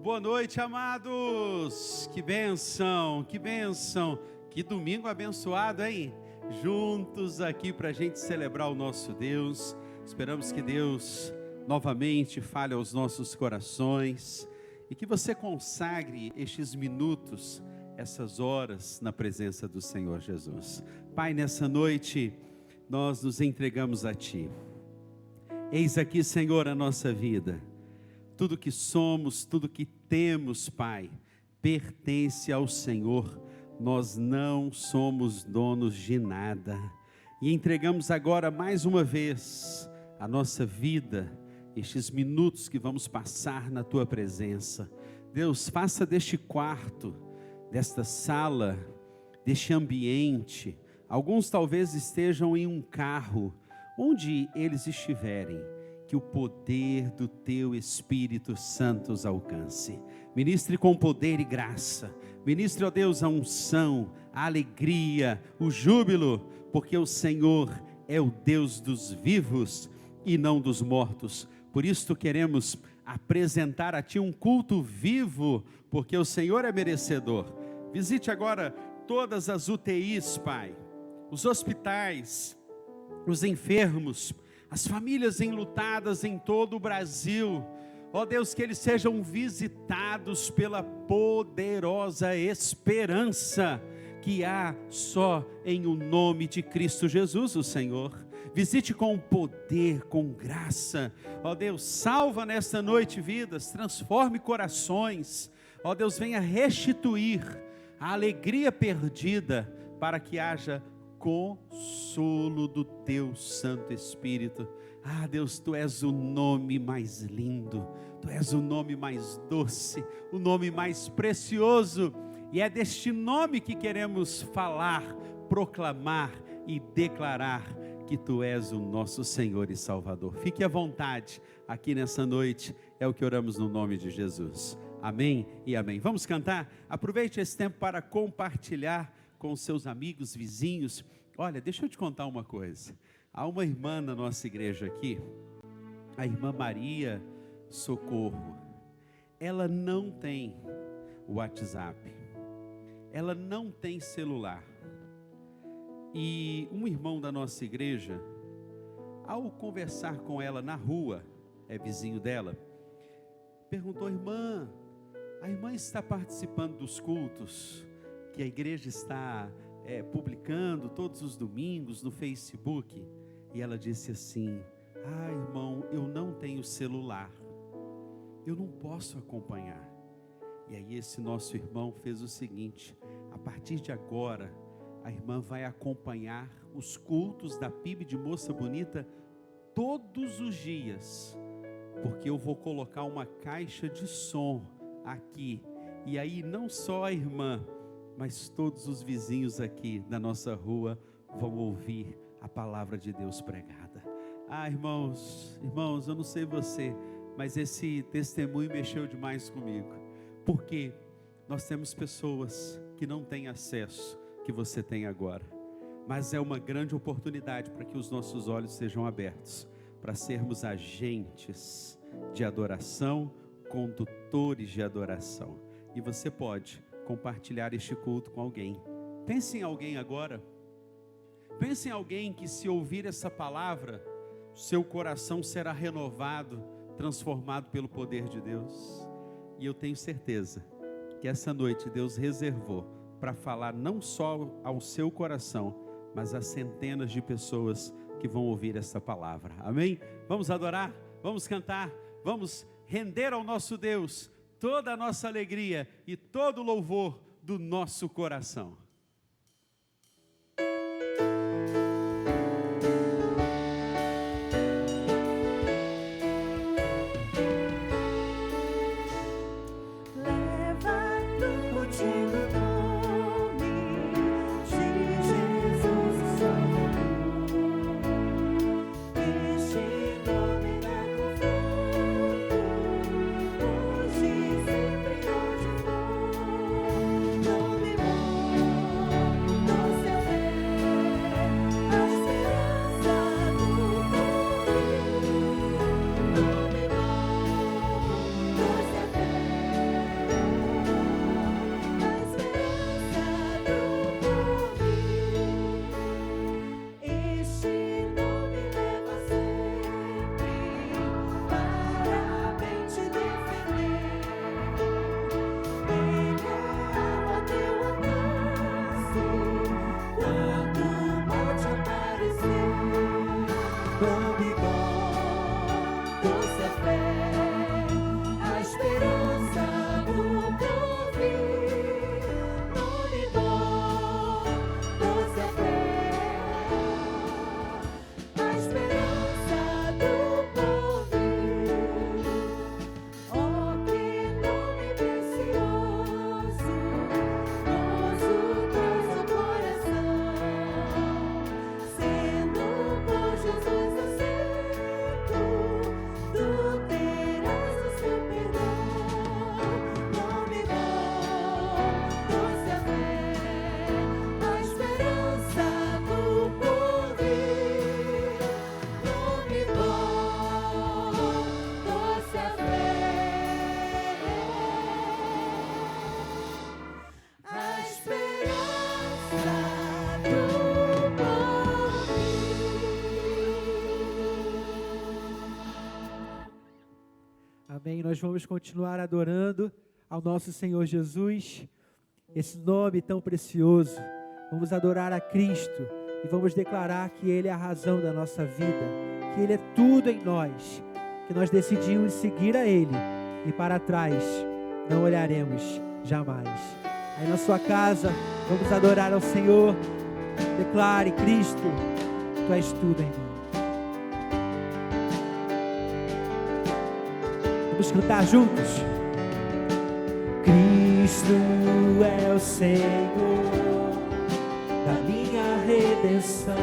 Boa noite, amados. Que bênção, que domingo abençoado, hein? Juntos aqui para a gente celebrar o nosso Deus. Esperamos que Deus novamente fale aos nossos corações e que você consagre estes minutos, essas horas na presença do Senhor Jesus. Pai, nessa noite nós nos entregamos a Ti. Eis aqui, Senhor, a nossa vida. Tudo que somos, tudo que temos, Pai, pertence ao Senhor. Nós não somos donos de nada. E entregamos agora mais uma vez a nossa vida, estes minutos que vamos passar na Tua presença. Deus, faça deste quarto, desta sala, deste ambiente, alguns talvez estejam em um carro, onde eles estiverem, que o poder do Teu Espírito Santo os alcance. Ministre com poder e graça. Ministre, ó Deus, a unção, a alegria, o júbilo, porque o Senhor é o Deus dos vivos e não dos mortos. Por isso queremos apresentar a Ti um culto vivo, porque o Senhor é merecedor. Visite agora todas as UTIs, Pai, os hospitais, os enfermos, as famílias enlutadas em todo o Brasil. Ó Deus, que eles sejam visitados pela poderosa esperança que há só em o nome de Cristo Jesus, o Senhor. Visite com poder, com graça. Ó Deus, salva nesta noite vidas, transforme corações. Ó Deus, venha restituir a alegria perdida, para que haja consolo do Teu Santo Espírito. Ah, Deus, Tu és o nome mais lindo, Tu és o nome mais doce, o nome mais precioso, e é deste nome que queremos falar, proclamar e declarar que Tu és o nosso Senhor e Salvador. Fique à vontade aqui nessa noite, é o que oramos no nome de Jesus. Amém e amém. Vamos cantar? Aproveite esse tempo para compartilhar com seus amigos, vizinhos. Olha, deixa eu te contar uma coisa. Há uma irmã na nossa igreja aqui, a irmã Maria Socorro. Ela não tem WhatsApp, ela não tem celular. E um irmão da nossa igreja, ao conversar com ela na rua, é vizinho dela, perguntou: irmã, a irmã está participando dos cultos que a igreja está publicando todos os domingos no Facebook? E ela disse assim: ah, irmão, eu não tenho celular, eu não posso acompanhar. E aí esse nosso irmão fez o seguinte: a partir de agora, a irmã vai acompanhar os cultos da PIB de Moça Bonita todos os dias, porque eu vou colocar uma caixa de som aqui, e aí não só a irmã, mas todos os vizinhos aqui da nossa rua vão ouvir a palavra de Deus pregada. Ah, irmãos, eu não sei você, mas esse testemunho mexeu demais comigo, porque nós temos pessoas que não têm acesso que você tem agora, mas é uma grande oportunidade para que os nossos olhos sejam abertos, para sermos agentes de adoração, condutores de adoração. E você pode compartilhar este culto com alguém. Pense em alguém agora. Pense em alguém que, se ouvir essa palavra, seu coração será renovado, transformado pelo poder de Deus. E eu tenho certeza que essa noite Deus reservou para falar não só ao seu coração, mas a centenas de pessoas que vão ouvir essa palavra. Amém? Vamos adorar, vamos cantar, vamos render ao nosso Deus toda a nossa alegria e todo o louvor do nosso coração. Nome bom. nome bom, doce a fé, a esperança do porvir. Nome bom, doce a fé, a esperança do porvir. Oh, que nome precioso, nos o traz ao coração, sendo por Jesus aceito, tu terás o seu perdão. Nome bom, doce a fé, a esperança do porvir. Nome bom, doce a fé, a esperança do porvir. Amém. Nós vamos continuar adorando ao nosso Senhor Jesus, esse nome tão precioso. Vamos adorar a Cristo e vamos declarar que Ele é a razão da nossa vida, que Ele é tudo em nós, que nós decidimos seguir a Ele e para trás não olharemos jamais. Aí na sua casa, vamos adorar ao Senhor. Declare: Cristo, Tu és tudo em mim. Vamos cantar juntos. Cristo é o Senhor da minha redenção,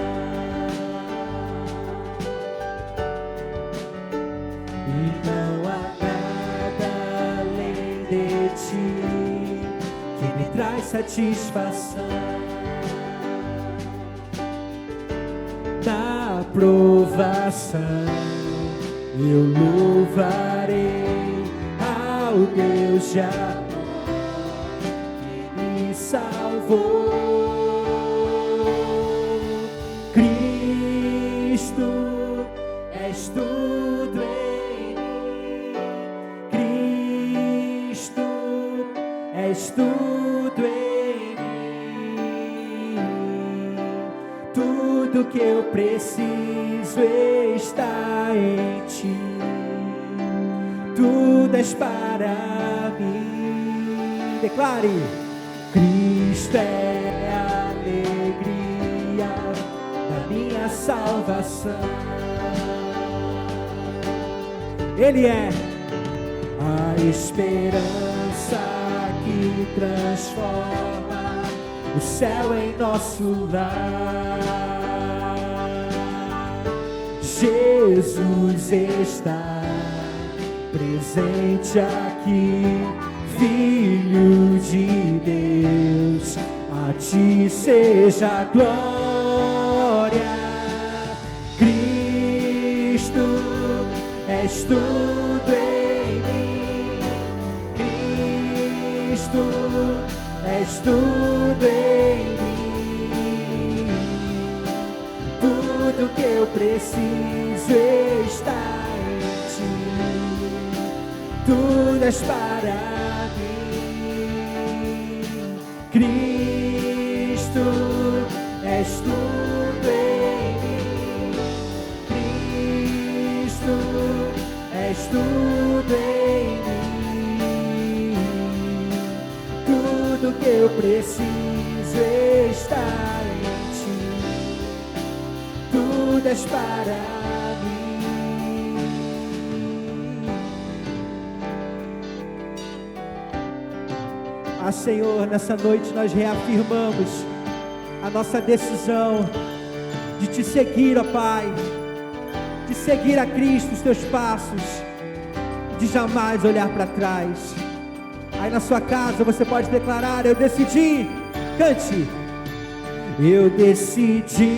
e não há nada além de Ti que me traz satisfação. Na provação eu louvarei ao Deus de amor que me salvou. Cristo, és tudo em mim. Cristo, és tudo em mim. Tudo que eu preciso está em Ti. Tudo és para mim. Declare: Cristo é a alegria da minha salvação. Ele é a esperança que transforma o céu em nosso lar. Jesus está presente aqui, Filho de Deus, a Ti seja a glória. Cristo, és tudo em mim. Cristo, és tudo em mim. Tudo que eu preciso está em Ti. Tudo és para mim. Cristo, és tudo em mim. Cristo, és tudo em mim. Tudo que eu preciso está em Ti. Tudo és para mim. Ah, Senhor, nessa noite nós reafirmamos a nossa decisão de Te seguir, ó Pai, de seguir a Cristo, os Teus passos, de jamais olhar para trás. Aí na sua casa você pode declarar: eu decidi. Cante. Eu decidi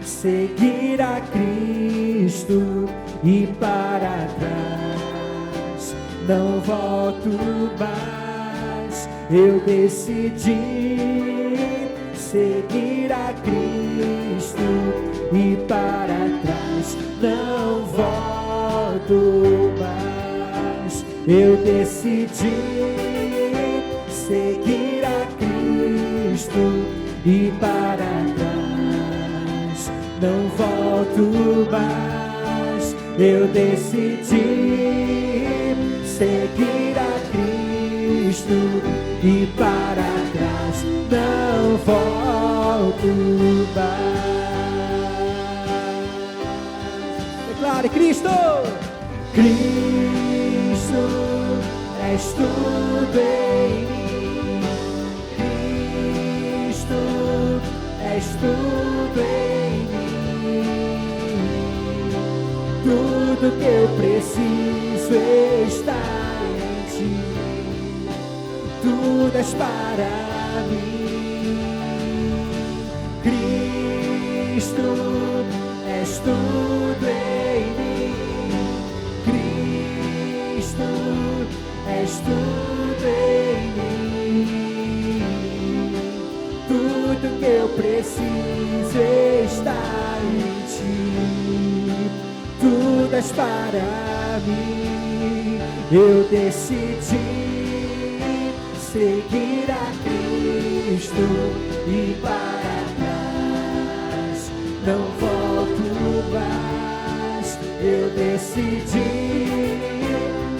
seguir a Cristo e para trás não volto mais. Eu decidi seguir a Cristo e para trás não volto mais. Eu decidi seguir a Cristo e para trás não volto mais. Eu decidi seguir a Cristo e para trás não volto mais. Declare: Cristo, Cristo, és tudo em mim. Cristo, és tudo em mim. Tudo que eu preciso está em ti. Tudo és para mim. Cristo, és tudo em mim. Cristo, és tudo em mim. Tudo que eu preciso está em ti. Tudo és para mim. Eu decidi seguir a Cristo e para trás não volto mais. Eu decidi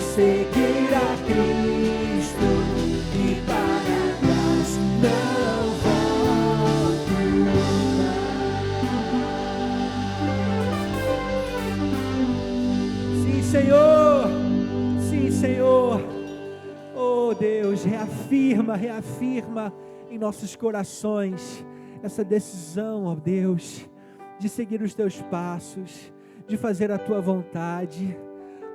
seguir a Cristo e para trás não volto mais. Sim, Senhor. Sim, Senhor. Oh Deus, reafirma em nossos corações essa decisão, ó Deus, de seguir os teus passos, de fazer a tua vontade.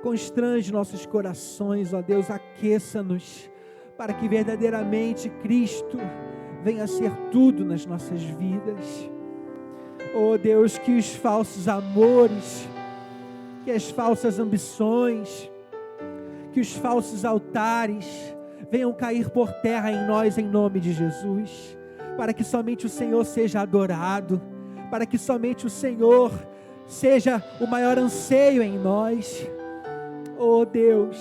Constrange nossos corações, ó Deus, aqueça-nos, para que verdadeiramente Cristo venha a ser tudo nas nossas vidas. Oh Deus, que os falsos amores, que as falsas ambições, que os falsos altares venham cair por terra em nós, em nome de Jesus, para que somente o Senhor seja adorado, para que somente o Senhor seja o maior anseio em nós. Oh Deus,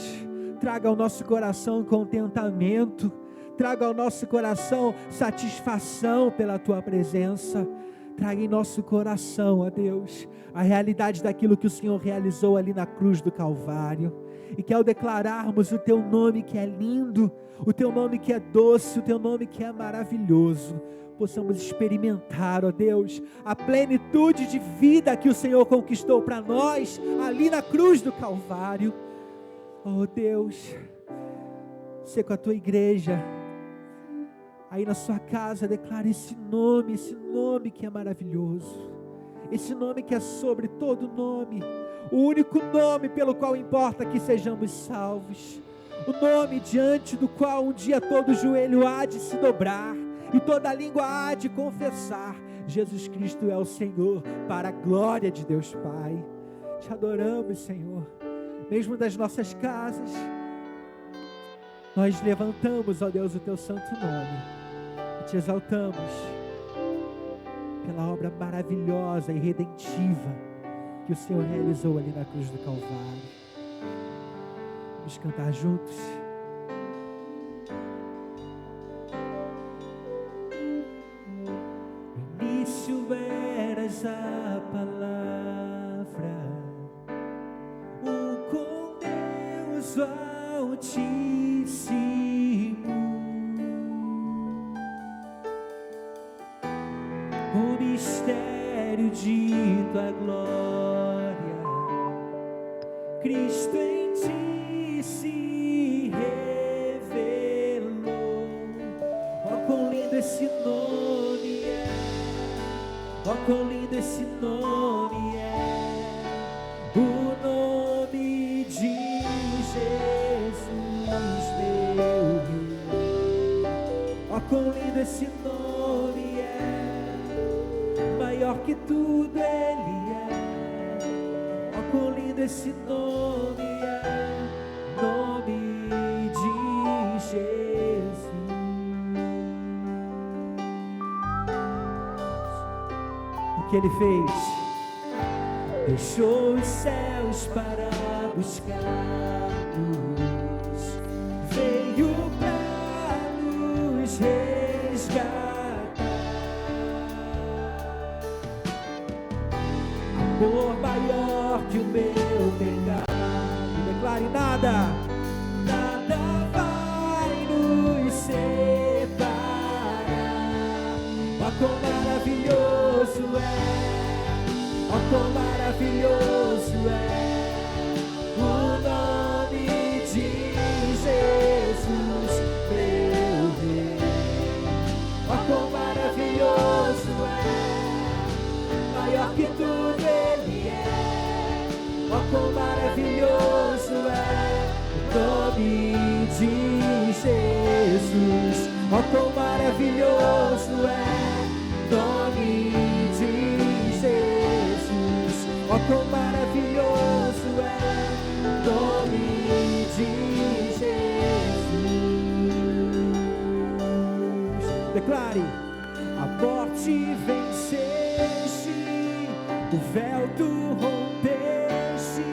traga ao nosso coração contentamento, traga ao nosso coração satisfação pela Tua presença. Traga em nosso coração, ó Deus, a realidade daquilo que o Senhor realizou ali na cruz do Calvário. E que ao declararmos o Teu nome que é lindo, o Teu nome que é doce, o Teu nome que é maravilhoso, possamos experimentar, ó Deus, a plenitude de vida que o Senhor conquistou para nós, ali na cruz do Calvário. Oh Deus, ser com a Tua igreja, aí na sua casa, declare esse nome que é maravilhoso, esse nome que é sobre todo nome, o único nome pelo qual importa que sejamos salvos, o nome diante do qual um dia todo joelho há de se dobrar, e toda língua há de confessar, Jesus Cristo é o Senhor, para a glória de Deus Pai. Te adoramos, Senhor, mesmo das nossas casas, nós levantamos, ó Deus, o Teu santo nome, e te exaltamos, pela obra maravilhosa e redentiva, que o Senhor realizou ali na cruz do Calvário. Vamos cantar juntos. No início eras a palavra, com Deus Altíssimo. O mistério de Tua glória, Cristo em Ti se revelou. Oh, quão lindo esse nome é! Oh, quão lindo esse nome é! O nome de Jesus, meu Rei. Oh, quão lindo esse nome é! Maior que tudo Ele é. Oh, quão lindo esse nome é, nome de Jesus. O que Ele fez? Deixou os céus para buscar-nos, veio para nos resgatar. amor maior que o meu pecado. Declare: nada vai nos separar. Ó, quão maravilhoso é, ó, quão maravilhoso é o nome de Jesus, meu Rei. Ó, quão maravilhoso é, maior que tudo Ele é. Ó, quão maravilhoso é o nome de Jesus. Ó, quão maravilhoso é o nome de Jesus. Ó, quão maravilhoso é o nome de Jesus. Declare: a morte venceste, o véu tu rompeste,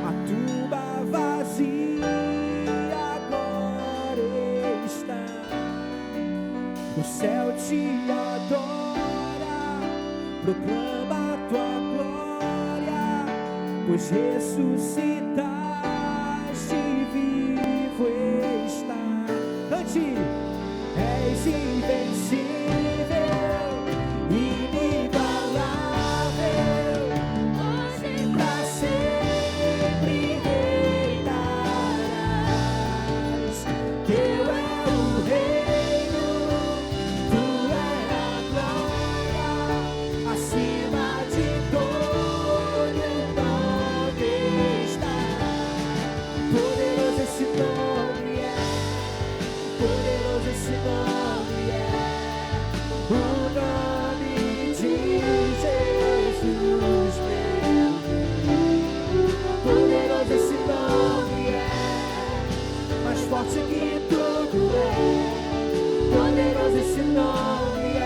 a tumba vazia agora está. O céu te adora, proclama a tua glória, pois ressuscitaste, vivo está. Cante: és invencível, inigualável, hoje pra sempre reinarás. Teu é o reino, tua é a glória, acima de todo nome estará. Poderoso esse nome é, poderoso esse nome é, o nome de Jesus, meu Deus. Poderoso esse nome é, mais forte que tudo é. Poderoso esse nome é,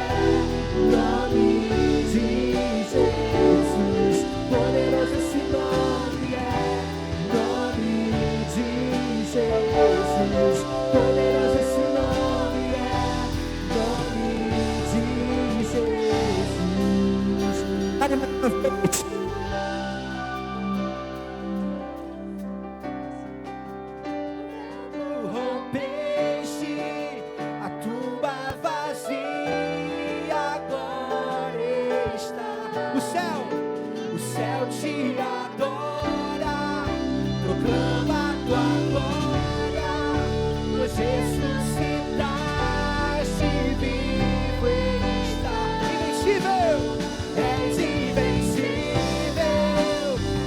o nome de Jesus. Poderoso esse nome é, o nome de Jesus. Poderoso esse nome é, o nome de Jesus. Rompeste a tumba vazia, agora está. O céu te adora, proclama a tua glória, pois ressuscitaste, vivo está. Invencível, és invencível,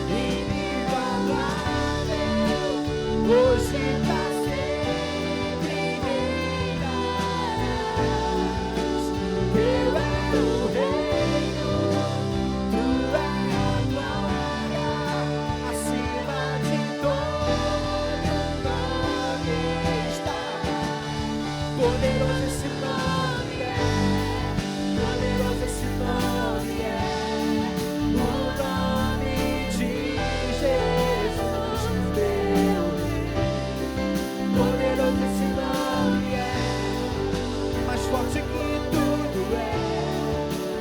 inigualável, hoje pra sempre reinarás. Teu é o reino, tua é a glória, acima de todo nome está. Poderoso esse nome é, poderoso esse nome é, o nome de Jesus, meu Rei. Poderoso esse nome é, mais forte que tudo é.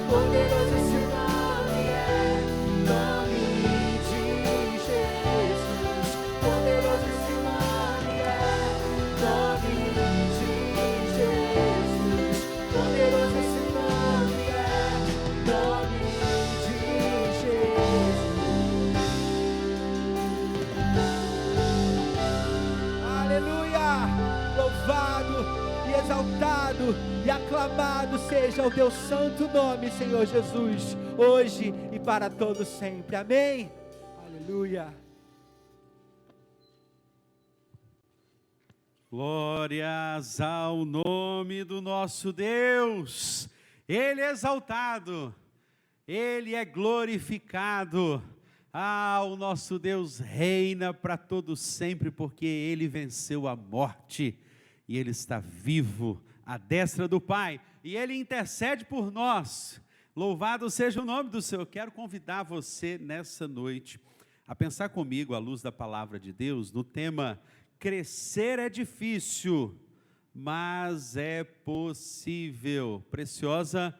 Poderoso esse nome é, nome de Jesus. Poderoso esse nome é, nome de Jesus. Poderoso esse nome é, nome de Jesus. Aleluia! Louvado e exaltado e aclamado seja o teu santo nome, Senhor Jesus, hoje e para todo sempre. Amém? Aleluia! Glórias ao nome do nosso Deus. Ele é exaltado, Ele é glorificado. O nosso Deus reina para todo sempre, porque Ele venceu a morte e Ele está vivo à destra do Pai, e Ele intercede por nós. Louvado seja o nome do Senhor. Quero convidar você nessa noite a pensar comigo, à luz da palavra de Deus, no tema: crescer é difícil, mas é possível. Preciosa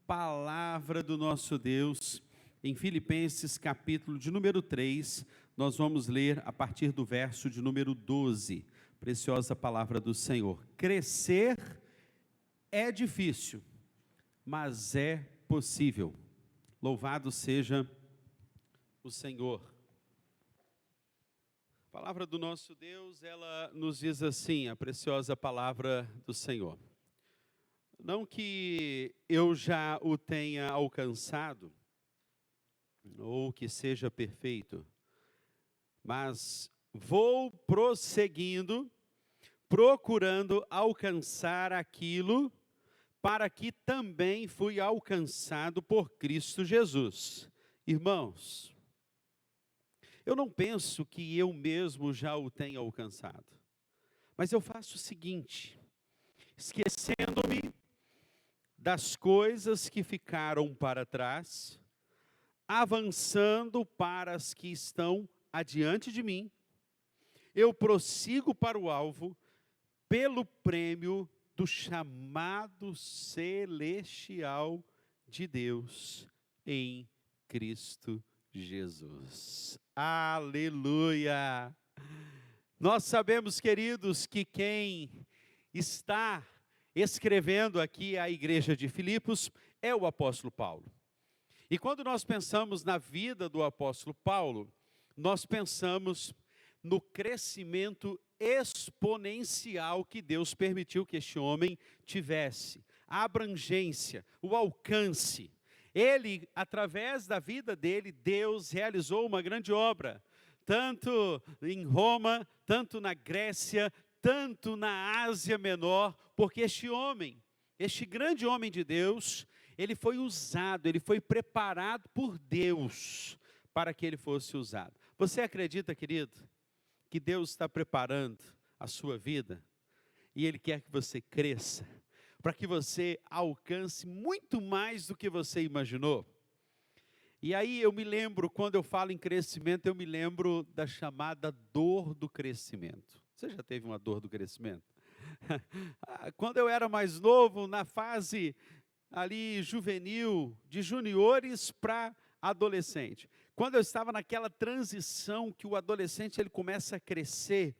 palavra do nosso Deus. em Filipenses capítulo de número 3, nós vamos ler a partir do verso de número 12, preciosa palavra do Senhor. Crescer é difícil, mas é possível. Louvado seja o Senhor. A palavra do nosso Deus, ela nos diz assim, a preciosa palavra do Senhor. Não que eu já o tenha alcançado, ou que seja perfeito, mas vou prosseguindo, procurando alcançar aquilo para que também fui alcançado por Cristo Jesus. Irmãos, eu não penso que eu mesmo já o tenha alcançado, mas eu faço o seguinte, esquecendo-me das coisas que ficaram para trás, avançando para as que estão adiante de mim, eu prossigo para o alvo, pelo prêmio do chamado celestial de Deus em Cristo Jesus. Aleluia! Nós sabemos, queridos, que quem está escrevendo aqui a igreja de Filipos é o apóstolo Paulo. E quando nós pensamos na vida do apóstolo Paulo, nós pensamos no crescimento exponencial que Deus permitiu que este homem tivesse, a abrangência, o alcance. Ele, através da vida dele, Deus realizou uma grande obra, tanto em Roma, tanto na Grécia, tanto na Ásia Menor, porque este homem, este grande homem de Deus, ele foi usado, ele foi preparado por Deus para que ele fosse usado. Você acredita, querido, que Deus está preparando a sua vida e Ele quer que você cresça, para que você alcance muito mais do que você imaginou? E aí eu me lembro, quando eu falo em crescimento, eu me lembro da chamada dor do crescimento. Você já teve uma dor do crescimento? Quando eu era mais novo, na fase ali juvenil, de juniores para adolescente. Quando eu estava naquela transição que o adolescente ele começa a crescer,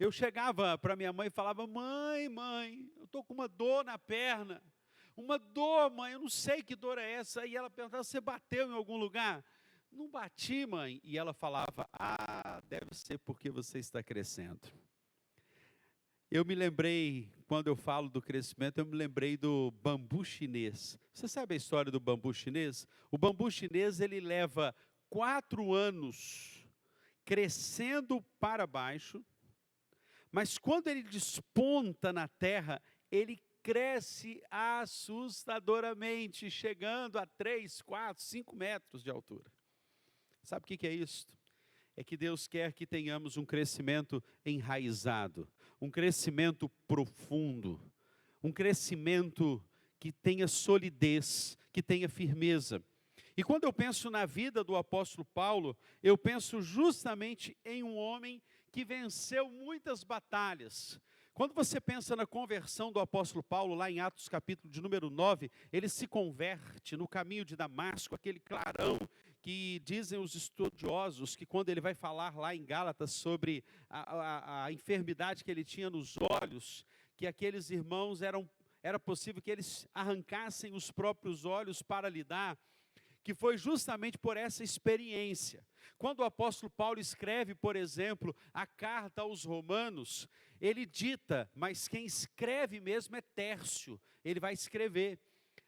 eu chegava para minha mãe e falava: mãe, eu estou com uma dor na perna. Uma dor, mãe, eu não sei que dor é essa. E ela perguntava: você bateu em algum lugar? Não bati, mãe. E ela falava: deve ser porque você está crescendo. Eu me lembrei, quando eu falo do crescimento, eu me lembrei do bambu chinês. Você sabe a história do bambu chinês? O bambu chinês, ele leva 4 anos crescendo para baixo, mas quando ele desponta na terra, ele cresce assustadoramente, chegando a 3, 4, 5 metros de altura. Sabe o que é isso? É que Deus quer que tenhamos um crescimento enraizado, um crescimento profundo, um crescimento que tenha solidez, que tenha firmeza. E quando eu penso na vida do apóstolo Paulo, eu penso justamente em um homem que venceu muitas batalhas. Quando você pensa na conversão do apóstolo Paulo, lá em Atos capítulo de número 9, ele se converte no caminho de Damasco, aquele clarão que dizem os estudiosos, que quando ele vai falar lá em Gálatas sobre a enfermidade que ele tinha nos olhos, que aqueles irmãos era possível que eles arrancassem os próprios olhos para lidar, que foi justamente por essa experiência. Quando o apóstolo Paulo escreve, por exemplo, a carta aos Romanos, ele dita, mas quem escreve mesmo é Tércio, ele vai escrever.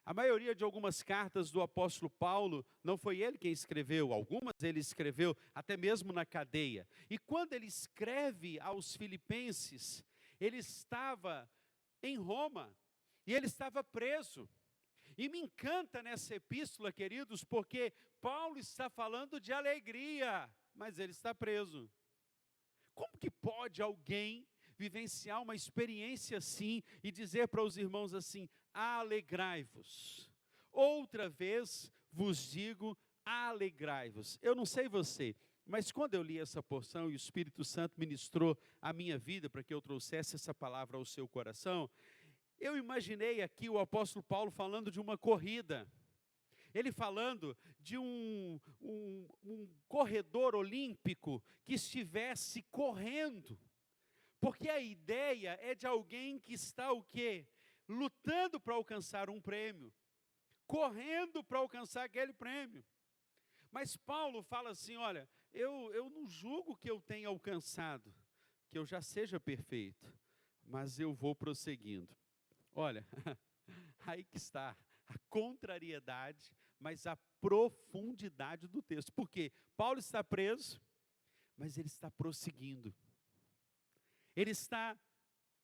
A maioria de algumas cartas do apóstolo Paulo, não foi ele quem escreveu, algumas ele escreveu até mesmo na cadeia. E quando ele escreve aos filipenses, ele estava em Roma, e ele estava preso. E me encanta nessa epístola, queridos, porque Paulo está falando de alegria, mas ele está preso. Como que pode alguém vivenciar uma experiência assim e dizer para os irmãos assim: alegrai-vos? Outra vez vos digo, alegrai-vos. Eu não sei você, mas quando eu li essa porção e o Espírito Santo ministrou a minha vida para que eu trouxesse essa palavra ao seu coração, eu imaginei aqui o apóstolo Paulo falando de uma corrida. Ele falando de um corredor olímpico que estivesse correndo. Porque a ideia é de alguém que está o quê? Lutando para alcançar um prêmio. Correndo para alcançar aquele prêmio. Mas Paulo fala assim, olha, eu não julgo que eu tenha alcançado, que eu já seja perfeito, mas eu vou prosseguindo. Olha, aí que está a contrariedade, mas a profundidade do texto. Por quê? Paulo está preso, mas ele está prosseguindo. Ele está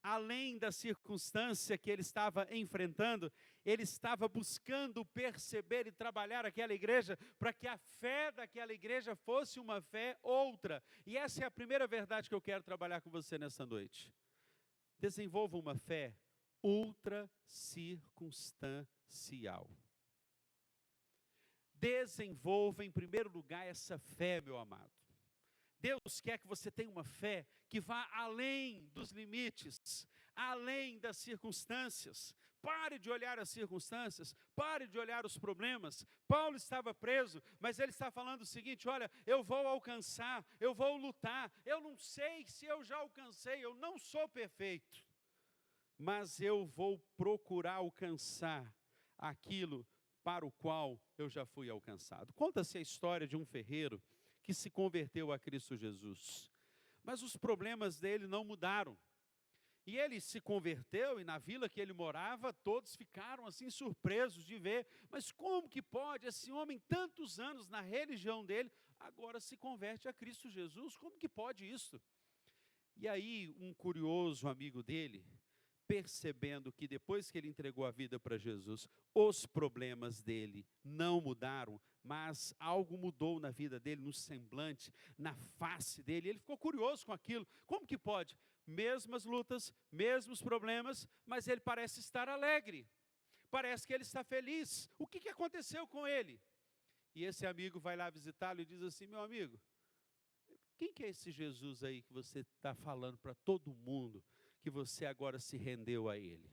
além da circunstância que ele estava enfrentando, ele estava buscando perceber e trabalhar aquela igreja, para que a fé daquela igreja fosse uma fé outra. E essa é a primeira verdade que eu quero trabalhar com você nessa noite. Desenvolva uma fé ultra circunstancial. Desenvolva em primeiro lugar essa fé, meu amado. Deus quer que você tenha uma fé que vá além dos limites, além das circunstâncias. Pare de olhar as circunstâncias, pare de olhar os problemas. Paulo estava preso, mas ele está falando o seguinte, olha, eu vou alcançar, eu vou lutar, eu não sei se eu já alcancei, eu não sou perfeito, mas eu vou procurar alcançar aquilo para o qual eu já fui alcançado. Conta-se a história de um ferreiro que se converteu a Cristo Jesus. Mas os problemas dele não mudaram. E ele se converteu, e na vila que ele morava, todos ficaram assim surpresos de ver, mas como que pode esse homem, tantos anos na religião dele, agora se converte a Cristo Jesus? Como que pode isso? E aí um curioso amigo dele, percebendo que depois que ele entregou a vida para Jesus, os problemas dele não mudaram, mas algo mudou na vida dele, no semblante, na face dele. Ele ficou curioso com aquilo. Como que pode? Mesmas lutas, mesmos problemas, mas ele parece estar alegre. Parece que ele está feliz. O que aconteceu com ele? E esse amigo vai lá visitá-lo e diz assim, meu amigo, quem que é esse Jesus aí que você está falando para todo mundo, que você agora se rendeu a ele?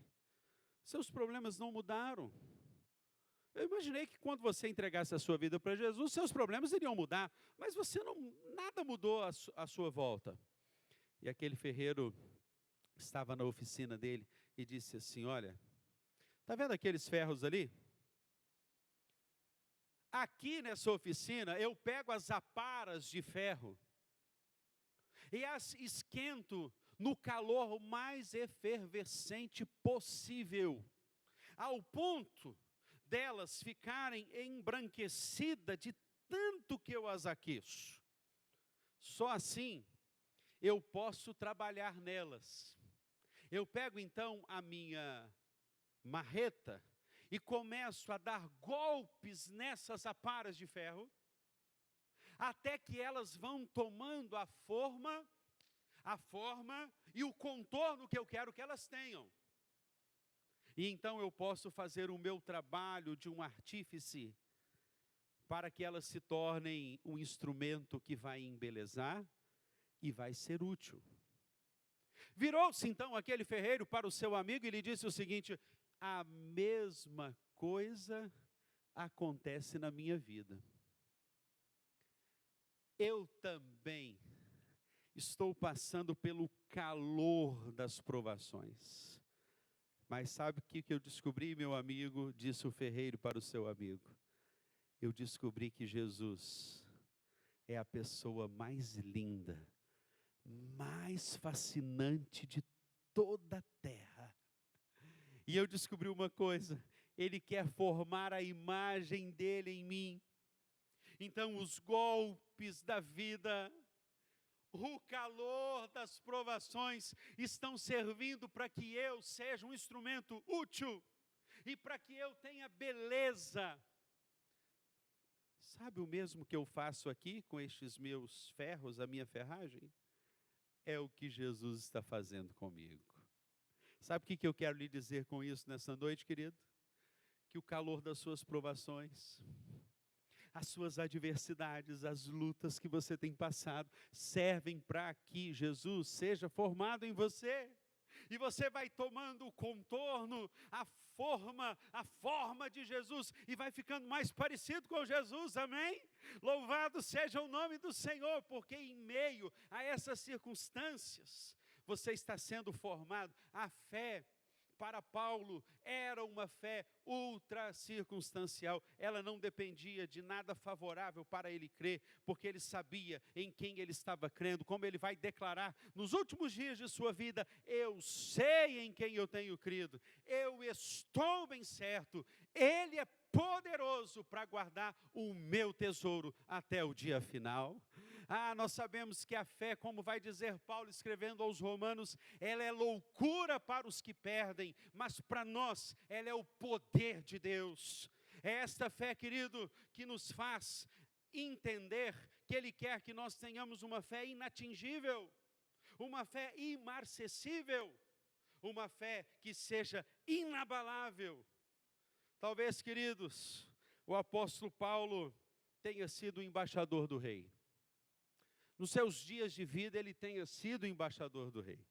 Seus problemas não mudaram. Eu imaginei que quando você entregasse a sua vida para Jesus, seus problemas iriam mudar, mas nada mudou à sua volta. E aquele ferreiro estava na oficina dele e disse assim, olha, está vendo aqueles ferros ali? Aqui nessa oficina eu pego as aparas de ferro e as esquento no calor mais efervescente possível, ao ponto delas ficarem embranquecidas de tanto que eu as aqueço. Só assim eu posso trabalhar nelas. Eu pego então a minha marreta e começo a dar golpes nessas aparas de ferro, até que elas vão tomando a forma e o contorno que eu quero que elas tenham. E então eu posso fazer o meu trabalho de um artífice, para que elas se tornem um instrumento que vai embelezar e vai ser útil. Virou-se então aquele ferreiro para o seu amigo e lhe disse o seguinte, a mesma coisa acontece na minha vida. Eu também estou passando pelo calor das provações. Mas sabe o que eu descobri, meu amigo? Disse o ferreiro para o seu amigo. Eu descobri que Jesus é a pessoa mais linda, mais fascinante de toda a terra. E eu descobri uma coisa, Ele quer formar a imagem dele em mim. Então os golpes da vida, o calor das provações estão servindo para que eu seja um instrumento útil e para que eu tenha beleza. Sabe o mesmo que eu faço aqui com estes meus ferros, a minha ferragem? É o que Jesus está fazendo comigo. Sabe o que eu quero lhe dizer com isso nessa noite, querido? Que o calor das suas provações, as suas adversidades, as lutas que você tem passado, servem para que Jesus seja formado em você. E você vai tomando o contorno, a forma de Jesus, e vai ficando mais parecido com Jesus, amém? Louvado seja o nome do Senhor, porque em meio a essas circunstâncias, você está sendo formado. A fé, para Paulo, era uma fé ultra circunstancial. Ela não dependia de nada favorável para ele crer, porque ele sabia em quem ele estava crendo, como ele vai declarar nos últimos dias de sua vida: eu sei em quem eu tenho crido, eu estou bem certo, Ele é poderoso para guardar o meu tesouro até o dia final. Nós sabemos que a fé, como vai dizer Paulo escrevendo aos Romanos, ela é loucura para os que perdem, mas para nós ela é o poder de Deus. É esta fé, querido, que nos faz entender que Ele quer que nós tenhamos uma fé inatingível, uma fé imarcessível, uma fé que seja inabalável. Talvez, queridos, o apóstolo Paulo tenha sido o embaixador do rei. Nos seus dias de vida ele tenha sido o embaixador do rei.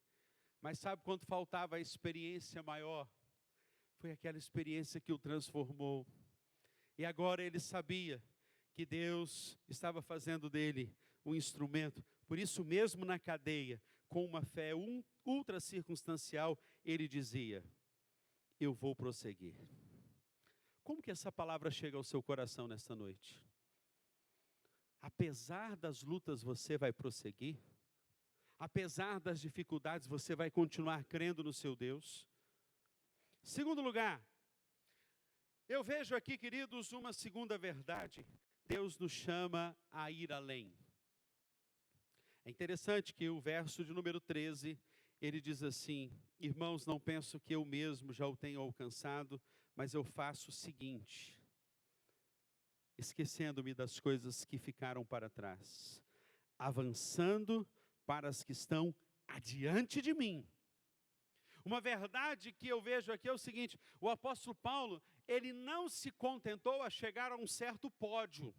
Mas sabe quando faltava a experiência maior? Foi aquela experiência que o transformou. E agora ele sabia que Deus estava fazendo dele um instrumento. Por isso mesmo na cadeia, com uma fé ultra circunstancial, ele dizia: eu vou prosseguir. Como que essa palavra chega ao seu coração nesta noite? Apesar das lutas, você vai prosseguir? Apesar das dificuldades, você vai continuar crendo no seu Deus? Segundo lugar, eu vejo aqui, queridos, uma segunda verdade. Deus nos chama a ir além. É interessante que o verso de número 13, ele diz assim: irmãos, não penso que eu mesmo já o tenha alcançado, mas eu faço o seguinte, esquecendo-me das coisas que ficaram para trás, avançando para as que estão adiante de mim. Uma verdade que eu vejo aqui é o seguinte: o apóstolo Paulo, ele não se contentou a chegar a um certo pódio.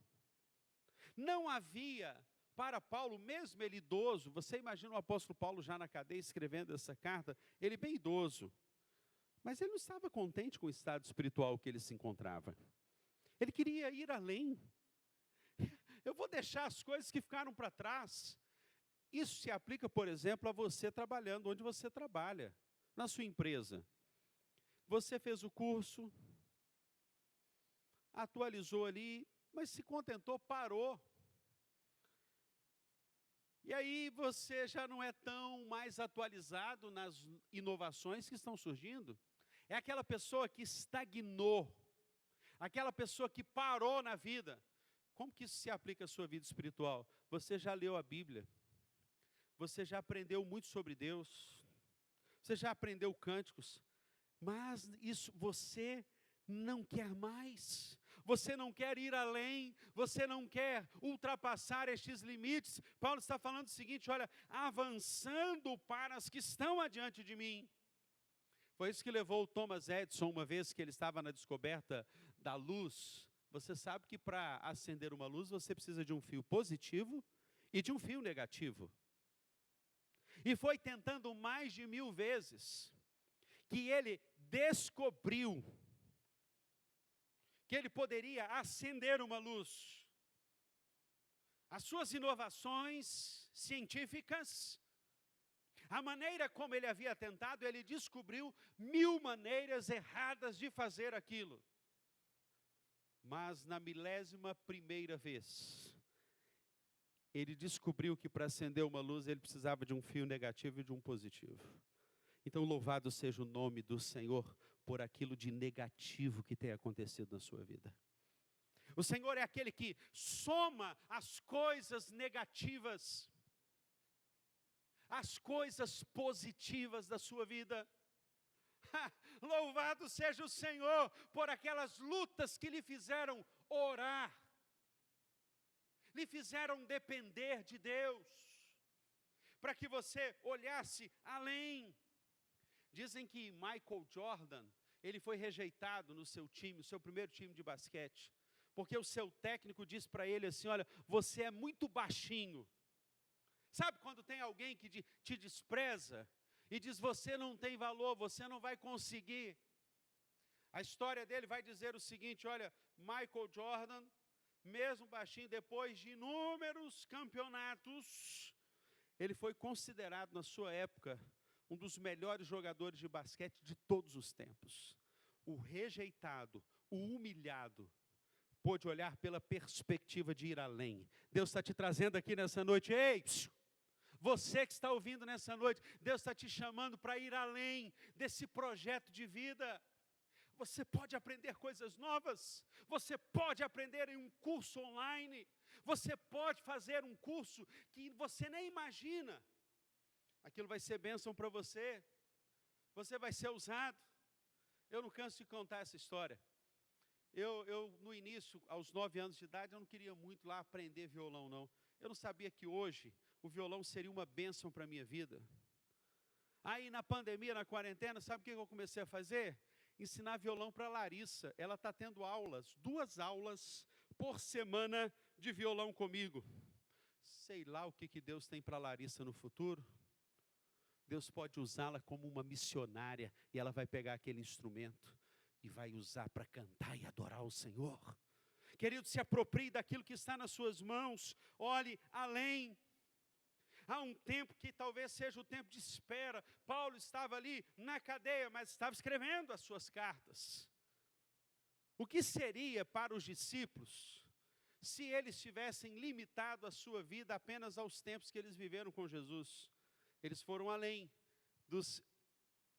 Não havia para Paulo, mesmo ele idoso, você imagina o apóstolo Paulo já na cadeia escrevendo essa carta, ele bem idoso, mas ele não estava contente com o estado espiritual que ele se encontrava. Ele queria ir além. Eu vou deixar as coisas que ficaram para trás. Isso se aplica, por exemplo, a você trabalhando onde você trabalha, na sua empresa. Você fez o curso, atualizou ali, mas se contentou, parou. E aí você já não é tão mais atualizado nas inovações que estão surgindo. É aquela pessoa que estagnou, aquela pessoa que parou na vida. Como que isso se aplica à sua vida espiritual? Você já leu a Bíblia, você já aprendeu muito sobre Deus, você já aprendeu cânticos, mas isso você não quer mais, você não quer ir além, você não quer ultrapassar estes limites. Paulo está falando o seguinte: olha, avançando para as que estão adiante de mim. Foi isso que levou o Thomas Edison, uma vez que ele estava na descoberta da luz. Você sabe que para acender uma luz você precisa de um fio positivo e de um fio negativo. E foi tentando mais de 1000 vezes que ele descobriu que ele poderia acender uma luz. As suas inovações científicas, a maneira como ele havia tentado, ele descobriu 1000 maneiras erradas de fazer aquilo. Mas na 1001ª vez, ele descobriu que para acender uma luz ele precisava de um fio negativo e de um positivo. Então louvado seja o nome do Senhor por aquilo de negativo que tem acontecido na sua vida. O Senhor é aquele que soma as coisas negativas, as coisas positivas da sua vida. Louvado seja o Senhor por aquelas lutas que lhe fizeram orar, lhe fizeram depender de Deus, para que você olhasse além. Dizem que Michael Jordan, ele foi rejeitado no seu time, o seu primeiro time de basquete, porque o seu técnico disse para ele assim: olha, você é muito baixinho. Sabe quando tem alguém que te despreza? e diz: você não tem valor, você não vai conseguir. A história dele vai dizer o seguinte: olha, Michael Jordan, mesmo baixinho, depois de inúmeros campeonatos, ele foi considerado na sua época um dos melhores jogadores de basquete de todos os tempos. O rejeitado, o humilhado, pôde olhar pela perspectiva de ir além. Deus está te trazendo aqui nessa noite: ei, você que está ouvindo nessa noite, Deus está te chamando para ir além desse projeto de vida. Você pode aprender coisas novas, você pode aprender em um curso online, você pode fazer um curso que você nem imagina. Aquilo vai ser bênção para você, você vai ser usado. Eu não canso de contar essa história. Eu no início, aos 9 anos de idade, eu não queria muito lá aprender violão, não. Eu não sabia que hoje o violão seria uma bênção para a minha vida. Aí na pandemia, na quarentena, sabe o que eu comecei a fazer? Ensinar violão para a Larissa. Ela está tendo aulas, 2 aulas por semana de violão comigo. Sei lá o que Deus tem para a Larissa no futuro. Deus pode usá-la como uma missionária, e ela vai pegar aquele instrumento e vai usar para cantar e adorar o Senhor. Querido, se aproprie daquilo que está nas suas mãos, olhe além. Há um tempo que talvez seja o tempo de espera. Paulo estava ali na cadeia, mas estava escrevendo as suas cartas. O que seria para os discípulos se eles tivessem limitado a sua vida apenas aos tempos que eles viveram com Jesus? Eles foram além. Dos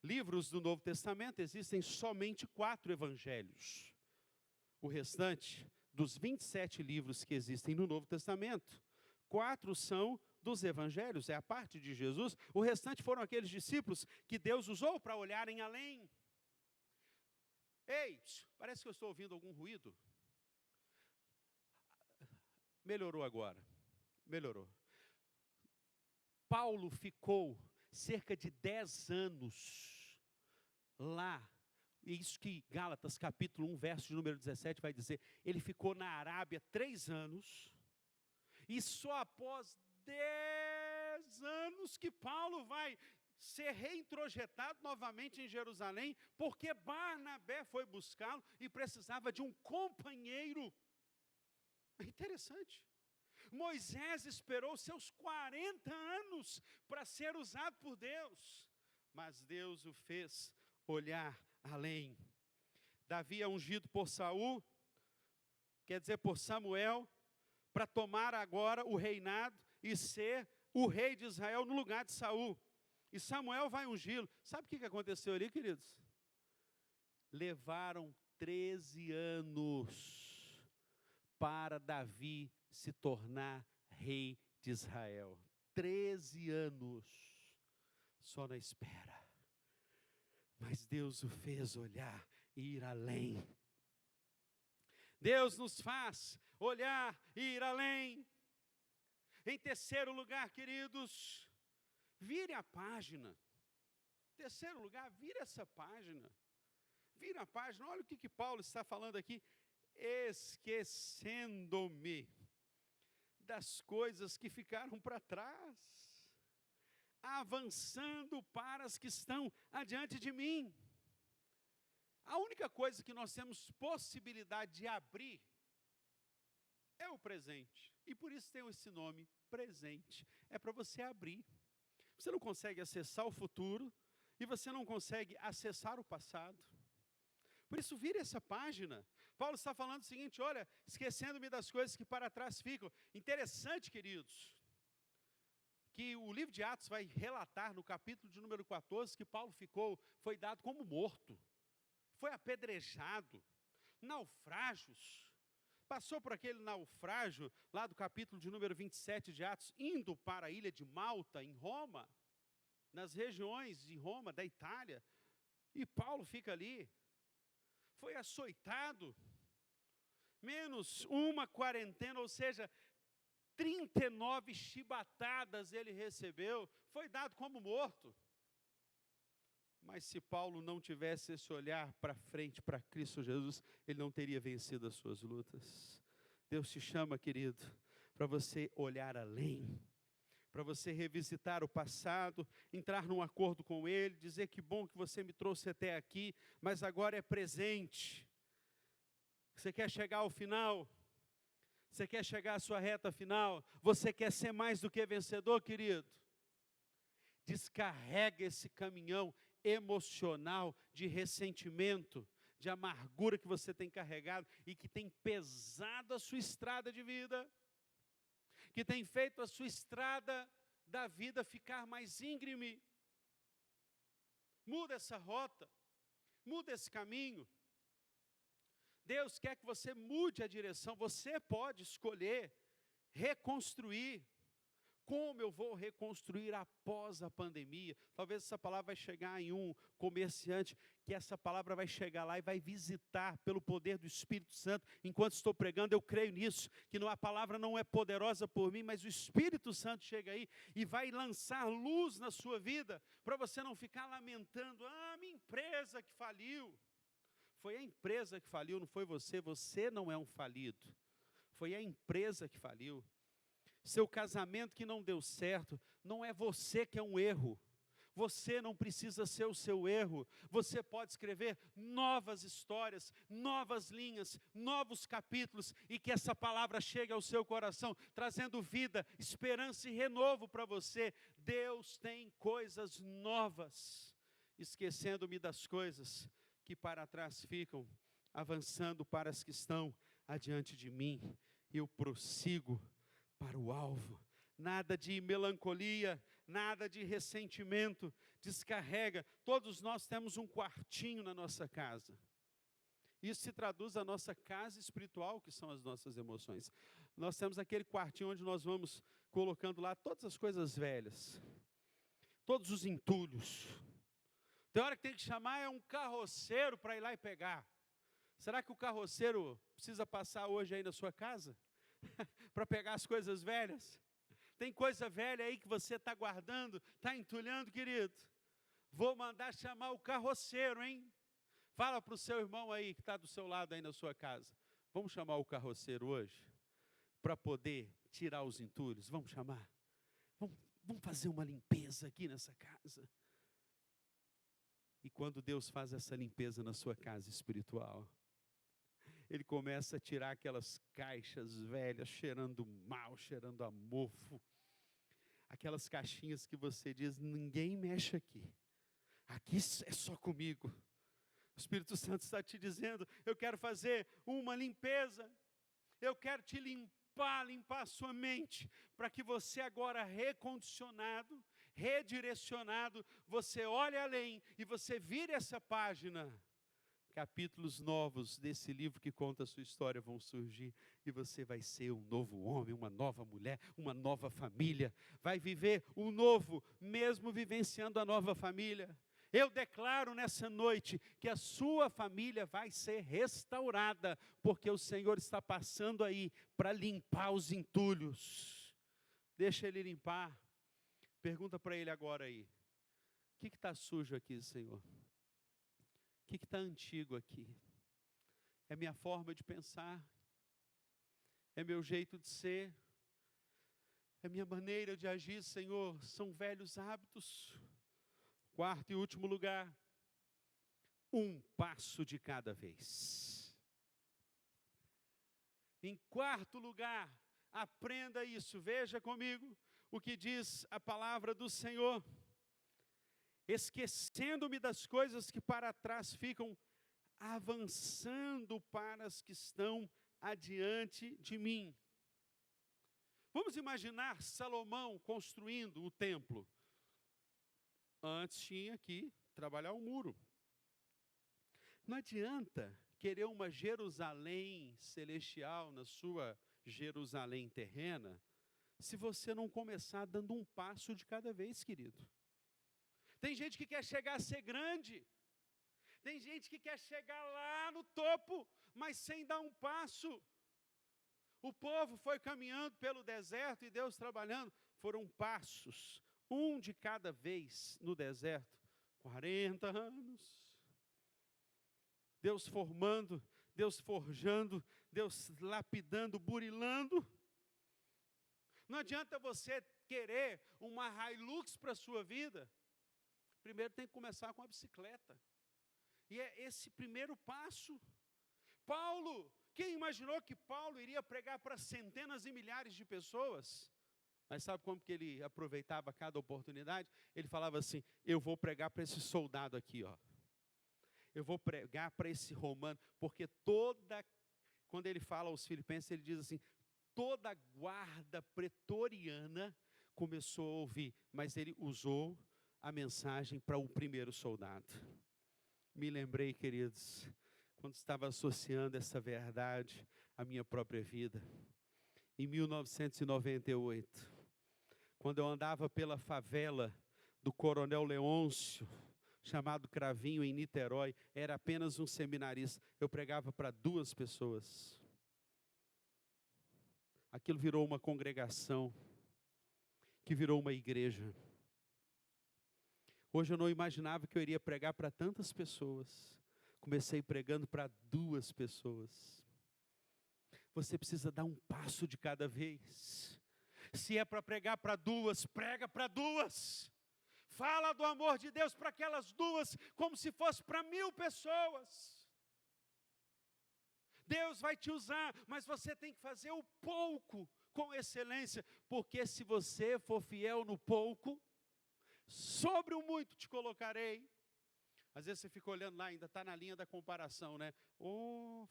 livros do Novo Testamento existem somente 4 evangelhos. O restante, dos 27 livros que existem no Novo Testamento, 4 são dos evangelhos, é a parte de Jesus. O restante foram aqueles discípulos que Deus usou para olharem além. Ei, parece que eu estou ouvindo algum ruído. Melhorou agora, melhorou. Paulo ficou cerca de 10 anos lá. Isso que Gálatas capítulo 1, verso de número 17 vai dizer. Ele ficou na Arábia 3 anos. E só após 10 anos que Paulo vai ser reintrojetado novamente em Jerusalém, porque Barnabé foi buscá-lo e precisava de um companheiro. É interessante. Moisés esperou seus 40 anos para ser usado por Deus, mas Deus o fez olhar além. Davi é ungido por Saul, quer dizer por Samuel, para tomar agora o reinado e ser o rei de Israel no lugar de Saul. E Samuel vai ungí-lo. Sabe o que aconteceu ali, queridos? Levaram 13 anos para Davi se tornar rei de Israel. 13 anos, só na espera. Mas Deus o fez olhar e ir além. Deus nos faz olhar e ir além. Em terceiro lugar, queridos, vire a página. Terceiro lugar, vire essa página. Vire a página, olha o que Paulo está falando aqui. Esquecendo-me das coisas que ficaram para trás, avançando para as que estão adiante de mim. A única coisa que nós temos possibilidade de abrir é o presente. E por isso tem esse nome, presente. É para você abrir. Você não consegue acessar o futuro e você não consegue acessar o passado. Por isso, vire essa página. Paulo está falando o seguinte, olha, esquecendo-me das coisas que para trás ficam. Interessante, queridos, que o livro de Atos vai relatar no capítulo de número 14 que Paulo foi dado como morto. Foi apedrejado, naufrágios, passou por aquele naufrágio lá do capítulo de número 27 de Atos, indo para a ilha de Malta, em Roma, nas regiões de Roma, da Itália, e Paulo fica ali, foi açoitado, menos uma quarentena, ou seja, 39 chibatadas ele recebeu, foi dado como morto. Mas se Paulo não tivesse esse olhar para frente, para Cristo Jesus, ele não teria vencido as suas lutas. Deus te chama, querido, para você olhar além, para você revisitar o passado, entrar num acordo com Ele, dizer que bom que você me trouxe até aqui, mas agora é presente. Você quer chegar ao final? Você quer chegar à sua reta final? Você quer ser mais do que vencedor, querido? Descarrega esse caminhão emocional de ressentimento, de amargura que você tem carregado e que tem pesado a sua estrada de vida, que tem feito a sua estrada da vida ficar mais íngreme. Muda essa rota, muda esse caminho. Deus quer que você mude a direção, você pode escolher reconstruir. Como eu vou reconstruir após a pandemia? Talvez essa palavra vai chegar em um comerciante, que essa palavra vai chegar lá e vai visitar pelo poder do Espírito Santo. Enquanto estou pregando, eu creio nisso, que a palavra não é poderosa por mim, mas o Espírito Santo chega aí e vai lançar luz na sua vida, para você não ficar lamentando, minha empresa que faliu. Foi a empresa que faliu, não foi você. Você não é um falido. Foi a empresa que faliu. Seu casamento que não deu certo, não é você que é um erro. Você não precisa ser o seu erro. Você pode escrever novas histórias, novas linhas, novos capítulos, e que essa palavra chegue ao seu coração, trazendo vida, esperança e renovo para você. Deus tem coisas novas, esquecendo-me das coisas que para trás ficam, avançando para as que estão adiante de mim. Eu prossigo para o alvo. Nada de melancolia, nada de ressentimento. Descarrega. Todos nós temos um quartinho na nossa casa. Isso se traduz à nossa casa espiritual, que são as nossas emoções. Nós temos aquele quartinho onde nós vamos colocando lá todas as coisas velhas, todos os entulhos. Tem hora que tem que chamar um carroceiro para ir lá e pegar. Será que o carroceiro precisa passar hoje aí na sua casa? Para pegar as coisas velhas? Tem coisa velha aí que você está guardando, está entulhando, querido? Vou mandar chamar o carroceiro, hein? Fala para o seu irmão aí, que está do seu lado aí na sua casa. Vamos chamar o carroceiro hoje? Para poder tirar os entulhos? Vamos chamar? Vamos fazer uma limpeza aqui nessa casa. E quando Deus faz essa limpeza na sua casa espiritual, Ele começa a tirar aquelas caixas velhas, cheirando mal, cheirando a mofo. Aquelas caixinhas que você diz, ninguém mexe aqui. Aqui é só comigo. O Espírito Santo está te dizendo, eu quero fazer uma limpeza. Eu quero te limpar a sua mente, para que você agora recondicionado, redirecionado, você olhe além e você vire essa página. Capítulos novos desse livro que conta a sua história vão surgir, e você vai ser um novo homem, uma nova mulher, uma nova família, vai viver o novo, mesmo vivenciando a nova família. Eu declaro nessa noite que a sua família vai ser restaurada, porque o Senhor está passando aí para limpar os entulhos. Deixa Ele limpar. Pergunta para Ele agora aí, o que está sujo aqui, Senhor? O que está antigo aqui? É minha forma de pensar? É meu jeito de ser? É minha maneira de agir, Senhor? São velhos hábitos? Quarto e último lugar, um passo de cada vez. Em quarto lugar, aprenda isso, veja comigo o que diz a palavra do Senhor. Esquecendo-me das coisas que para trás ficam, avançando para as que estão adiante de mim. Vamos imaginar Salomão construindo o templo. Antes tinha que trabalhar o muro. Não adianta querer uma Jerusalém celestial na sua Jerusalém terrena, se você não começar dando um passo de cada vez, querido. Tem gente que quer chegar a ser grande. Tem gente que quer chegar lá no topo, mas sem dar um passo. O povo foi caminhando pelo deserto e Deus trabalhando. Foram passos, um de cada vez no deserto. 40 anos. Deus formando, Deus forjando, Deus lapidando, burilando. Não adianta você querer uma Hilux para a sua vida. Primeiro tem que começar com a bicicleta. E é esse primeiro passo. Paulo, quem imaginou que Paulo iria pregar para centenas e milhares de pessoas? Mas sabe como que ele aproveitava cada oportunidade? Ele falava assim, eu vou pregar para esse soldado aqui, ó. Eu vou pregar para esse romano, porque quando ele fala aos filipenses, ele diz assim, toda a guarda pretoriana começou a ouvir, mas ele usou a mensagem para o primeiro soldado. Me lembrei, queridos, quando estava associando essa verdade à minha própria vida, em 1998, quando eu andava pela favela do Coronel Leôncio, chamado Cravinho, em Niterói, era apenas um seminarista, eu pregava para 2 pessoas. Aquilo virou uma congregação, que virou uma igreja. Hoje eu não imaginava que eu iria pregar para tantas pessoas. Comecei pregando para 2 pessoas. Você precisa dar um passo de cada vez. Se é para pregar para 2, prega para 2. Fala do amor de Deus para aquelas 2, como se fosse para 1000 pessoas. Deus vai te usar, mas você tem que fazer o pouco com excelência, porque se você for fiel no pouco, sobre o muito te colocarei. Às vezes você fica olhando lá, ainda está na linha da comparação, né?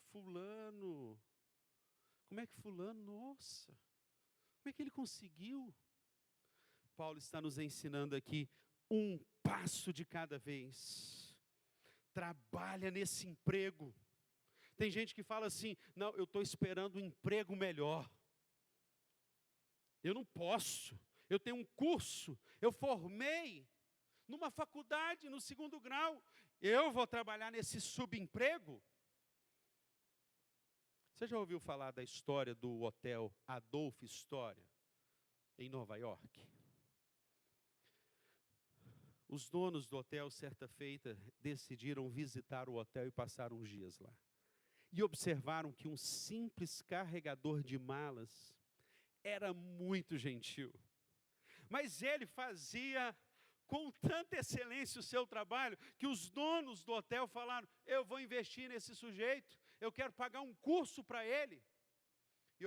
Fulano, como é que fulano, nossa, como é que ele conseguiu? Paulo está nos ensinando aqui, um passo de cada vez. Trabalha nesse emprego. Tem gente que fala assim, não, eu estou esperando um emprego melhor. Eu não posso, eu tenho um curso, eu formei numa faculdade, no 2º grau, eu vou trabalhar nesse subemprego? Você já ouviu falar da história do hotel Adolph Astoria, em Nova York? Os donos do hotel, certa feita, decidiram visitar o hotel e passaram uns dias lá. E observaram que um simples carregador de malas era muito gentil. Mas ele fazia com tanta excelência o seu trabalho, que os donos do hotel falaram, eu vou investir nesse sujeito, eu quero pagar um curso para ele. E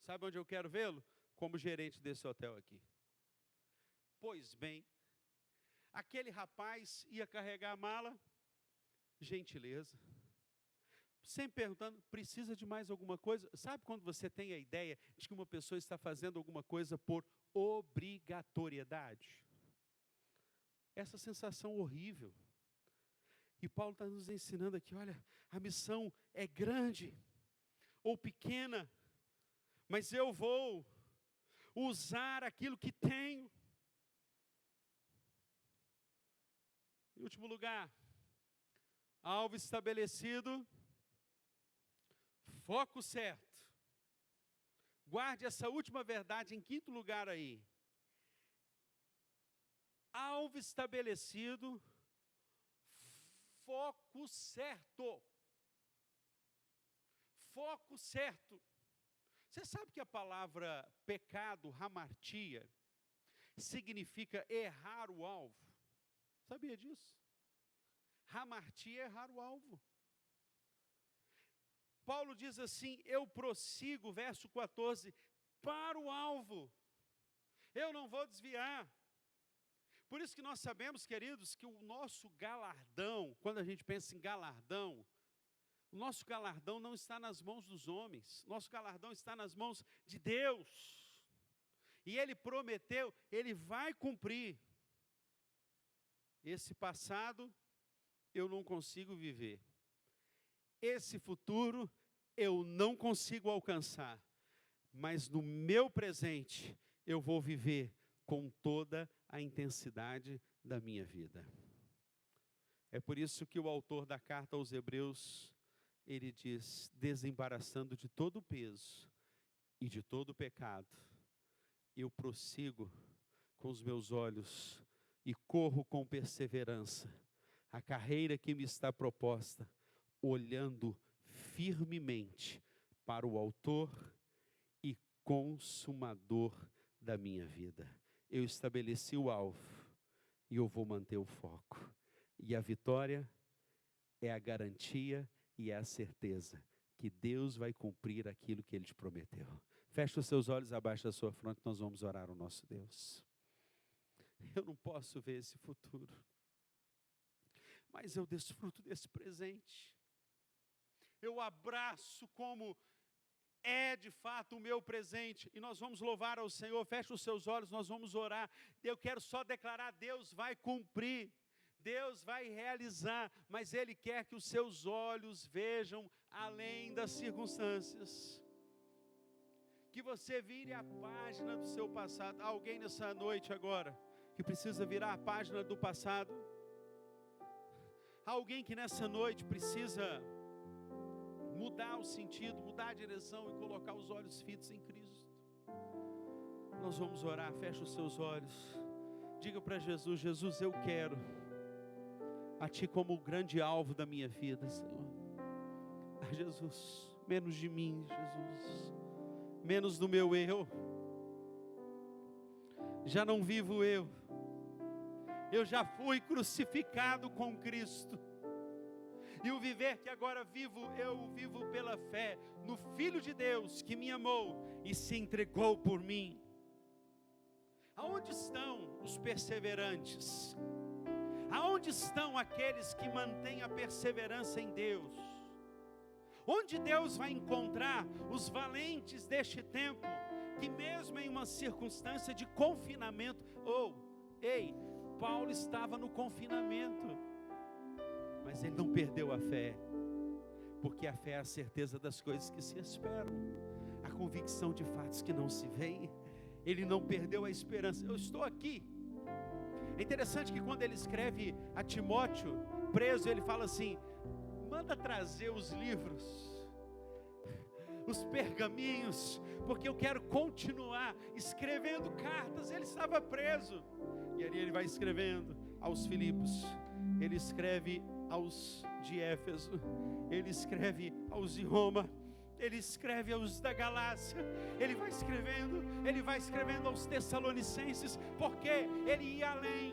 sabe onde eu quero vê-lo? Como gerente desse hotel aqui. Pois bem, aquele rapaz ia carregar a mala, gentileza, sempre perguntando, precisa de mais alguma coisa? Sabe quando você tem a ideia de que uma pessoa está fazendo alguma coisa por obrigatoriedade? Essa sensação horrível. E Paulo está nos ensinando aqui, olha, a missão é grande ou pequena, mas eu vou usar aquilo que tenho. Em último lugar, alvo estabelecido, foco certo. Guarde essa última verdade em 5º lugar aí. Alvo estabelecido, foco certo. Foco certo. Você sabe que a palavra pecado, hamartia, significa errar o alvo? Sabia disso? Hamartia é errar o alvo. Paulo diz assim, eu prossigo, verso 14, para o alvo. Eu não vou desviar. Por isso que nós sabemos, queridos, que o nosso galardão, quando a gente pensa em galardão, o nosso galardão não está nas mãos dos homens, nosso galardão está nas mãos de Deus. E Ele prometeu, Ele vai cumprir. Esse passado eu não consigo viver. Esse futuro eu não consigo alcançar. Mas no meu presente eu vou viver com toda a intensidade da minha vida. É por isso que o autor da carta aos Hebreus, ele diz, desembaraçando de todo o peso e de todo o pecado, eu prossigo com os meus olhos e corro com perseverança a carreira que me está proposta, olhando firmemente para o autor e consumador da minha vida. Eu estabeleci o alvo e eu vou manter o foco. E a vitória é a garantia e é a certeza que Deus vai cumprir aquilo que Ele te prometeu. Feche os seus olhos abaixo da sua fronte, nós vamos orar ao nosso Deus. Eu não posso ver esse futuro, mas eu desfruto desse presente. Eu abraço como é de fato o meu presente, e nós vamos louvar ao Senhor. Feche os seus olhos, nós vamos orar. Eu quero só declarar: Deus vai cumprir, Deus vai realizar, mas Ele quer que os seus olhos vejam além das circunstâncias. Que você vire a página do seu passado. Há alguém nessa noite agora que precisa virar a página do passado? Há alguém que nessa noite precisa mudar o sentido, mudar a direção e colocar os olhos fitos em Cristo? Nós vamos orar. Feche os seus olhos. Diga para Jesus: Jesus, eu quero a Ti como o grande alvo da minha vida, Senhor. Ah, Jesus, menos de mim, Jesus, menos do meu eu. Já não vivo eu já fui crucificado com Cristo. E o viver que agora vivo, eu vivo pela fé no Filho de Deus que me amou e se entregou por mim. Aonde estão os perseverantes? Aonde estão aqueles que mantêm a perseverança em Deus? Onde Deus vai encontrar os valentes deste tempo, que mesmo em uma circunstância de confinamento, Paulo estava no confinamento, mas ele não perdeu a fé, porque a fé é a certeza das coisas que se esperam, a convicção de fatos que não se veem. Ele não perdeu a esperança. Eu estou aqui. É interessante que quando ele escreve a Timóteo, preso, ele fala assim: manda trazer os livros, os pergaminhos, porque eu quero continuar escrevendo cartas. Ele estava preso, e ali ele vai escrevendo aos Filipos, ele escreve aos de Éfeso, ele escreve aos de Roma, ele escreve aos da Galácia, ele vai escrevendo aos Tessalonicenses, porque ele ia além.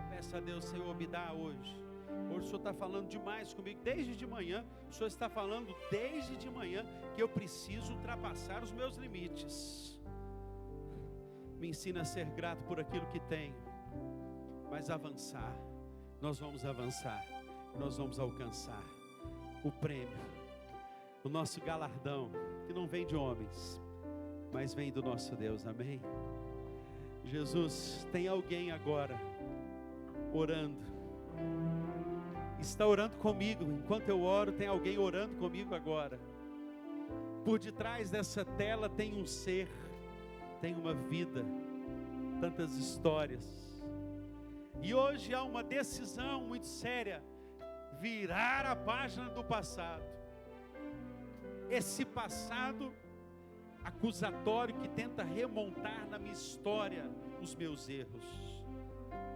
Peça a Deus: Senhor, me dá hoje. Hoje o Senhor está falando demais comigo, desde de manhã. O Senhor está falando desde de manhã que eu preciso ultrapassar os meus limites. Me ensina a ser grato por aquilo que tenho, mas avançar. Nós vamos avançar, nós vamos alcançar o prêmio, o nosso galardão, que não vem de homens, mas vem do nosso Deus. Amém? Jesus, tem alguém agora orando, está orando comigo. Enquanto eu oro, tem alguém orando comigo agora. Por detrás dessa tela tem um ser, tem uma vida, tantas histórias. E hoje há uma decisão muito séria: virar a página do passado. Esse passado acusatório que tenta remontar na minha história os meus erros.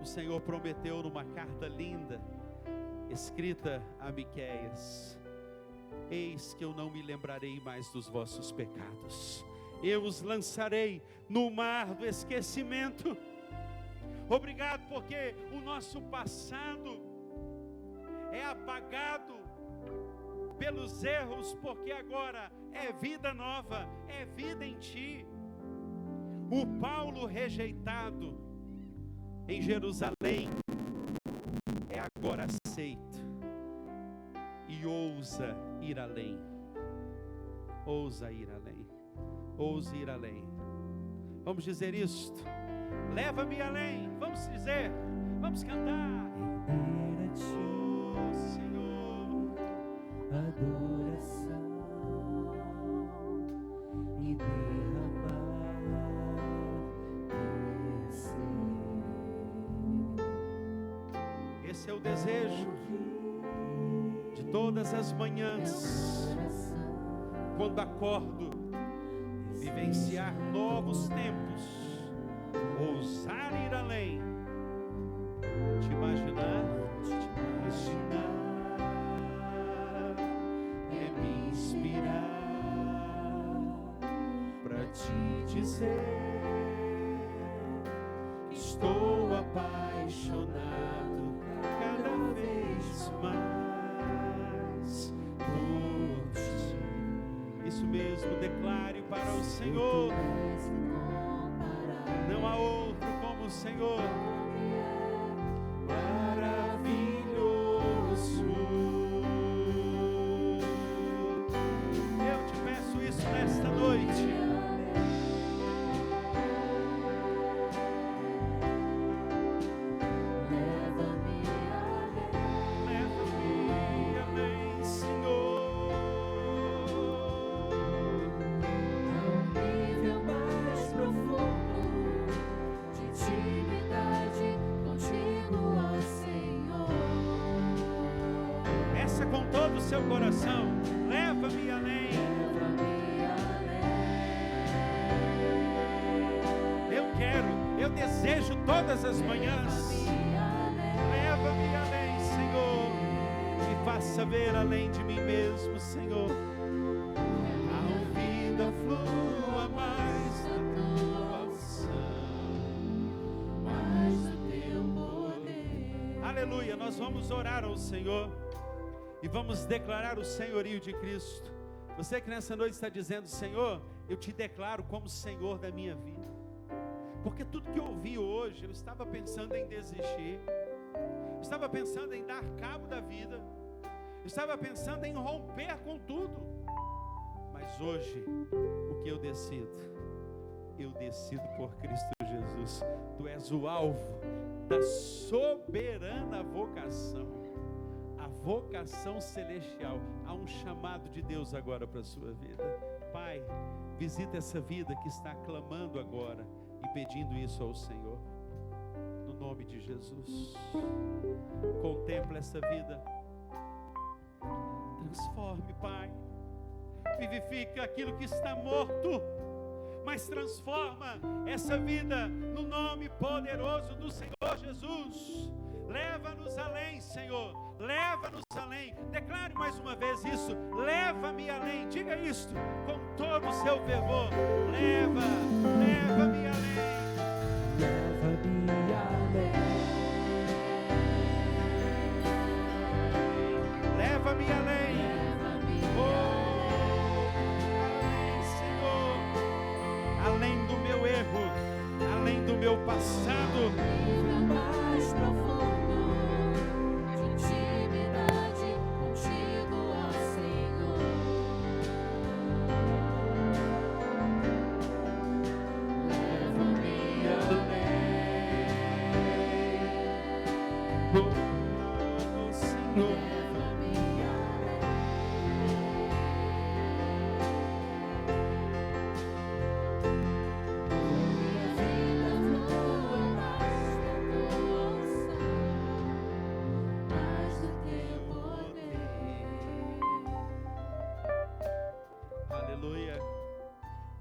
O Senhor prometeu numa carta linda, escrita a Miqueias: eis que eu não me lembrarei mais dos vossos pecados, eu os lançarei no mar do esquecimento. Obrigado, porque o nosso passado é apagado pelos erros, porque agora é vida nova, é vida em Ti. O Paulo rejeitado em Jerusalém é agora aceito e ousa ir além. Ousa ir além. Ousa ir além. Vamos dizer isto: leva-me além. Vamos dizer, vamos cantar. Render a Ti, Oh Senhor, adoração e derramar esse é o desejo de todas as manhãs, quando acordo, vivenciar novos tempos, ousar ir além, te imaginar, é me inspirar te dizer, estou apaixonado cada vez mais por ti. Isso mesmo, declare para o Senhor. Não há outro como o Senhor. Maravilhoso. Eu te peço isso nesta noite. Leva-me além, Senhor. Um nível mais profundo de intimidade contigo, ó Senhor. Peça com todo o seu coração. Leva-me além. Eu desejo todas as manhãs. Leva-me além, Senhor. Me faça ver além de mim mesmo, Senhor. A vida flua mais da tua unção, Mais do teu poder. Aleluia. Nós vamos orar ao Senhor e vamos declarar o senhorio de Cristo. Você que nessa noite está dizendo: Senhor, eu te declaro como Senhor da minha vida. Porque tudo que eu ouvi hoje, eu estava pensando em desistir, eu estava pensando em dar cabo da vida, eu estava pensando em romper com tudo. Mas hoje, o que eu decido por Cristo Jesus. Tu és o alvo da soberana vocação, a vocação celestial. Há um chamado de Deus agora para a sua vida. Pai, visita essa vida que está clamando agora e pedindo isso ao Senhor, no nome de Jesus. Contempla essa vida, transforme, Pai, vivifica aquilo que está morto, mas transforma essa vida no nome poderoso do Senhor Jesus. Leva-nos além, Senhor, leva-nos além. Declare mais uma vez isso: leva-me além. Diga isto com todo o seu fervor: leva-me além. Leva-me além. Leva-me além. Além, Senhor, além do meu erro, além do meu passado. Nível mais profundo de intimidade contigo, ó Senhor. Leva-me além. Oh, Senhor. Aleluia.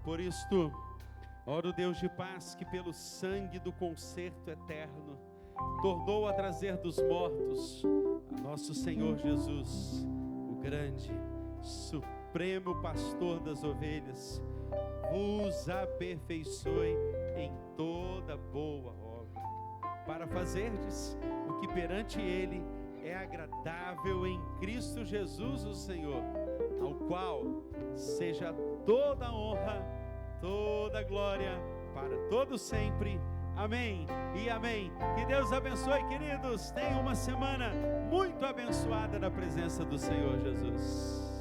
Por isto, oro, Deus de paz, que pelo sangue do concerto eterno tornou a trazer dos mortos a nosso Senhor Jesus, o grande, supremo pastor das ovelhas, vos aperfeiçoe em toda boa obra, para fazerdes o que perante Ele é agradável em Cristo Jesus o Senhor, ao qual seja toda honra, toda glória, para todo sempre. Amém e amém. Que Deus abençoe, queridos. Tenham uma semana muito abençoada na presença do Senhor Jesus.